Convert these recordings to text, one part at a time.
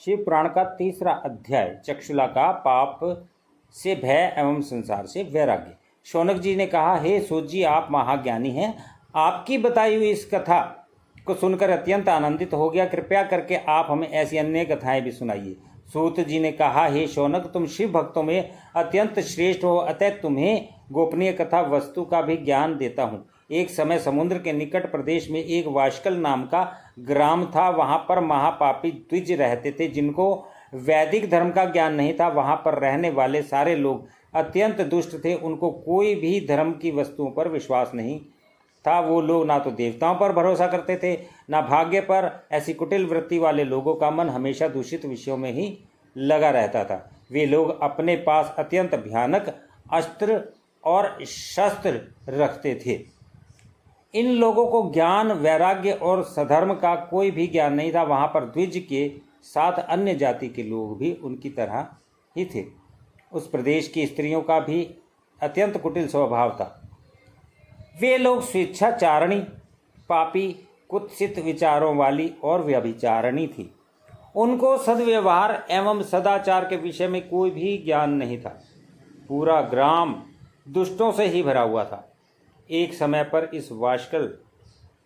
शिव पुराण का 3रा अध्याय, चक्षुला का पाप से भय एवं संसार से वैराग्य। शौनक जी ने कहा, हे सूत जी, आप महाज्ञानी हैं। आपकी बताई हुई इस कथा को सुनकर अत्यंत आनंदित हो गया। कृपया करके आप हमें ऐसी अन्य कथाएं भी सुनाइए। सूत जी ने कहा, हे शौनक, तुम शिव भक्तों में अत्यंत श्रेष्ठ हो, अतः तुम्हें गोपनीय कथा वस्तु का भी ज्ञान देता हूँ। एक समय समुद्र के निकट प्रदेश में एक वाशकल नाम का ग्राम था। वहाँ पर महापापी द्विज रहते थे, जिनको वैदिक धर्म का ज्ञान नहीं था। वहाँ पर रहने वाले सारे लोग अत्यंत दुष्ट थे। उनको कोई भी धर्म की वस्तुओं पर विश्वास नहीं था। वो लोग ना तो देवताओं पर भरोसा करते थे, ना भाग्य पर। ऐसी कुटिल वृत्ति वाले लोगों का मन हमेशा दूषित विषयों में ही लगा रहता था। वे लोग अपने पास अत्यंत भयानक अस्त्र और शस्त्र रखते थे। इन लोगों को ज्ञान, वैराग्य और सधर्म का कोई भी ज्ञान नहीं था। वहाँ पर द्विज के साथ अन्य जाति के लोग भी उनकी तरह ही थे। उस प्रदेश की स्त्रियों का भी अत्यंत कुटिल स्वभाव था। वे लोग स्वेच्छाचारिणी, पापी, कुत्सित विचारों वाली और व्यभिचारिणी थी। उनको सद्व्यवहार एवं सदाचार के विषय में कोई भी ज्ञान नहीं था। पूरा ग्राम दुष्टों से ही भरा हुआ था। एक समय पर इस वाशकल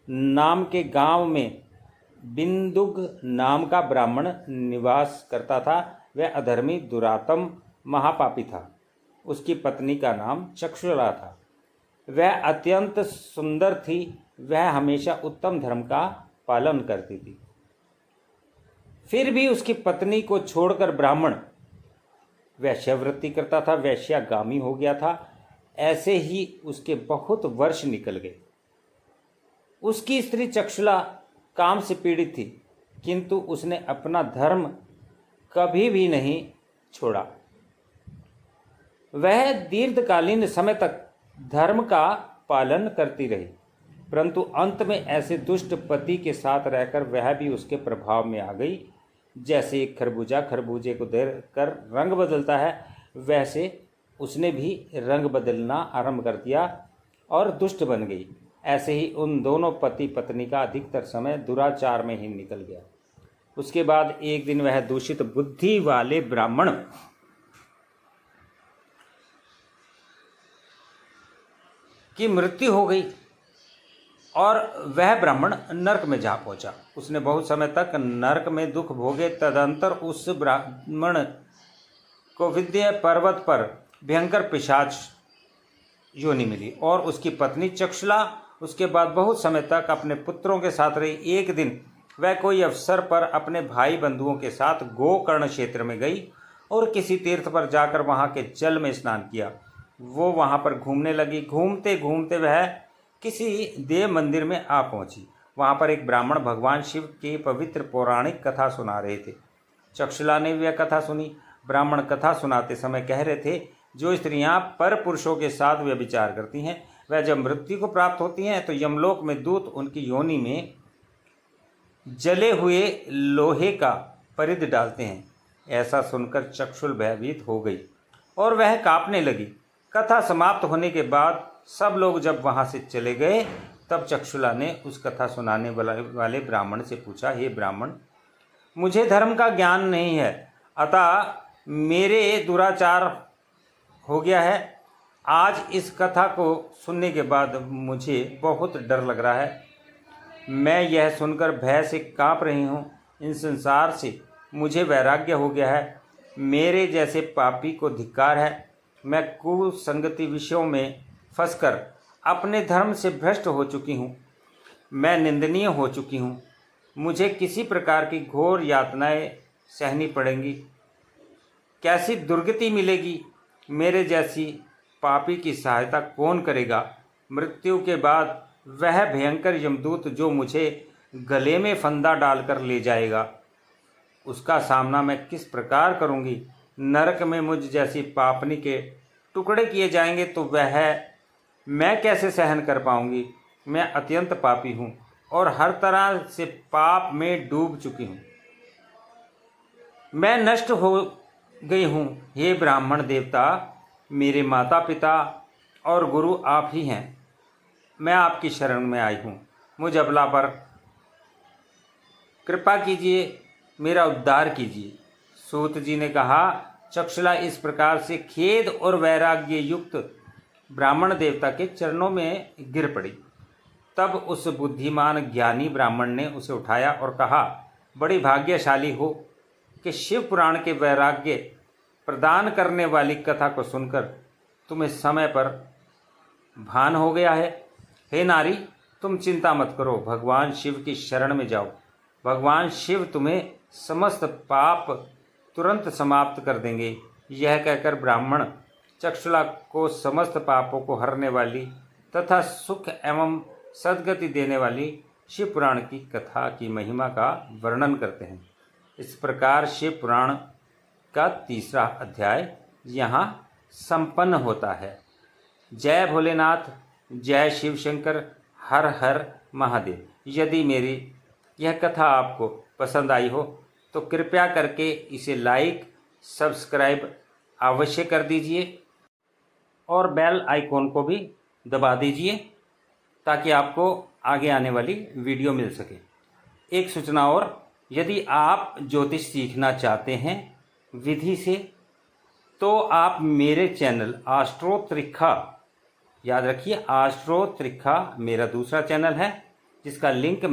नाम के गांव में बिंदुग नाम का ब्राह्मण निवास करता था। वह अधर्मी, दुरात्म, महापापी था। उसकी पत्नी का नाम चक्षुला था। वह अत्यंत सुंदर थी। वह हमेशा उत्तम धर्म का पालन करती थी। फिर भी उसकी पत्नी को छोड़कर ब्राह्मण वैश्यावृत्ति करता था, वैश्यागामी हो गया था। ऐसे ही उसके बहुत वर्ष निकल गए। उसकी स्त्री चक्षुला काम से पीड़ित थी, किंतु उसने अपना धर्म कभी भी नहीं छोड़ा। वह दीर्घकालीन समय तक धर्म का पालन करती रही, परंतु अंत में ऐसे दुष्ट पति के साथ रहकर वह भी उसके प्रभाव में आ गई। जैसे एक खरबूजा खरबूजे को देखकर रंग बदलता है, वैसे उसने भी रंग बदलना आरंभ कर दिया और दुष्ट बन गई। ऐसे ही उन दोनों पति पत्नी का अधिकतर समय दुराचार में ही निकल गया। उसके बाद एक दिन वह दूषित बुद्धि वाले ब्राह्मण की मृत्यु हो गई और वह ब्राह्मण नरक में जा पहुंचा। उसने बहुत समय तक नरक में दुख भोगे। तदंतर उस ब्राह्मण को विंध्य पर्वत पर भयंकर पिशाच योनि मिली और उसकी पत्नी चक्षुला उसके बाद बहुत समय तक अपने पुत्रों के साथ रही। एक दिन वह कोई अवसर पर अपने भाई बंधुओं के साथ गोकर्ण क्षेत्र में गई और किसी तीर्थ पर जाकर वहाँ के जल में स्नान किया। वो वहाँ पर घूमने लगी। घूमते घूमते वह किसी देव मंदिर में आ पहुंची। वहाँ पर एक ब्राह्मण भगवान शिव की पवित्र पौराणिक कथा सुना रहे थे। चक्षुला ने वह कथा सुनी। ब्राह्मण कथा सुनाते समय कह रहे थे, जो स्त्रियां पर पुरुषों के साथ व्यभिचार करती हैं, वह जब मृत्यु को प्राप्त होती हैं तो यमलोक में दूत उनकी योनि में जले हुए लोहे का परिध डालते हैं। ऐसा सुनकर चक्षुल भयभीत हो गई और वह कांपने लगी। कथा समाप्त होने के बाद सब लोग जब वहाँ से चले गए, तब चक्षुला ने उस कथा सुनाने वाले ब्राह्मण से पूछा, हे ब्राह्मण, मुझे धर्म का ज्ञान नहीं है, अतः मेरे दुराचार हो गया है। आज इस कथा को सुनने के बाद मुझे बहुत डर लग रहा है। मैं यह सुनकर भय से काँप रही हूँ। इन संसार से मुझे वैराग्य हो गया है। मेरे जैसे पापी को धिक्कार है। मैं कुसंगति विषयों में फंसकर अपने धर्म से भ्रष्ट हो चुकी हूँ। मैं निंदनीय हो चुकी हूँ। मुझे किसी प्रकार की घोर यातनाएं सहनी पड़ेंगी। कैसी दुर्गति मिलेगी। मेरे जैसी पापी की सहायता कौन करेगा। मृत्यु के बाद वह भयंकर यमदूत जो मुझे गले में फंदा डालकर ले जाएगा, उसका सामना मैं किस प्रकार करूंगी। नरक में मुझ जैसी पापनी के टुकड़े किए जाएंगे तो वह मैं कैसे सहन कर पाऊंगी। मैं अत्यंत पापी हूँ और हर तरह से पाप में डूब चुकी हूँ। मैं नष्ट हो गई हूँ। हे ब्राह्मण देवता, मेरे माता पिता और गुरु आप ही हैं। मैं आपकी शरण में आई हूँ। मुझ अबला पर कृपा कीजिए। मेरा उद्धार कीजिए। सूत जी ने कहा, चक्षुला इस प्रकार से खेद और वैराग्य युक्त ब्राह्मण देवता के चरणों में गिर पड़ी। तब उस बुद्धिमान ज्ञानी ब्राह्मण ने उसे उठाया और कहा, बड़ी भाग्यशाली हो कि शिव पुराण के वैराग्य प्रदान करने वाली कथा को सुनकर तुम्हें समय पर भान हो गया है। हे नारी, तुम चिंता मत करो, भगवान शिव की शरण में जाओ। भगवान शिव तुम्हें समस्त पाप तुरंत समाप्त कर देंगे। यह कहकर ब्राह्मण चक्षुला को समस्त पापों को हरने वाली तथा सुख एवं सद्गति देने वाली शिव पुराण की कथा की महिमा का वर्णन करते हैं। इस प्रकार शिव पुराण का 3रा अध्याय यहाँ संपन्न होता है। जय भोलेनाथ, जय शिव शंकर, हर हर महादेव। यदि मेरी यह कथा आपको पसंद आई हो तो कृपया करके इसे लाइक सब्सक्राइब अवश्य कर दीजिए और बेल आइकॉन को भी दबा दीजिए ताकि आपको आगे आने वाली वीडियो मिल सके। एक सूचना और, यदि आप ज्योतिष सीखना चाहते हैं विधि से तो आप मेरे चैनल आस्ट्रो त्रिखा, याद रखिए आस्ट्रो त्रिखा मेरा दूसरा चैनल है जिसका लिंक मैं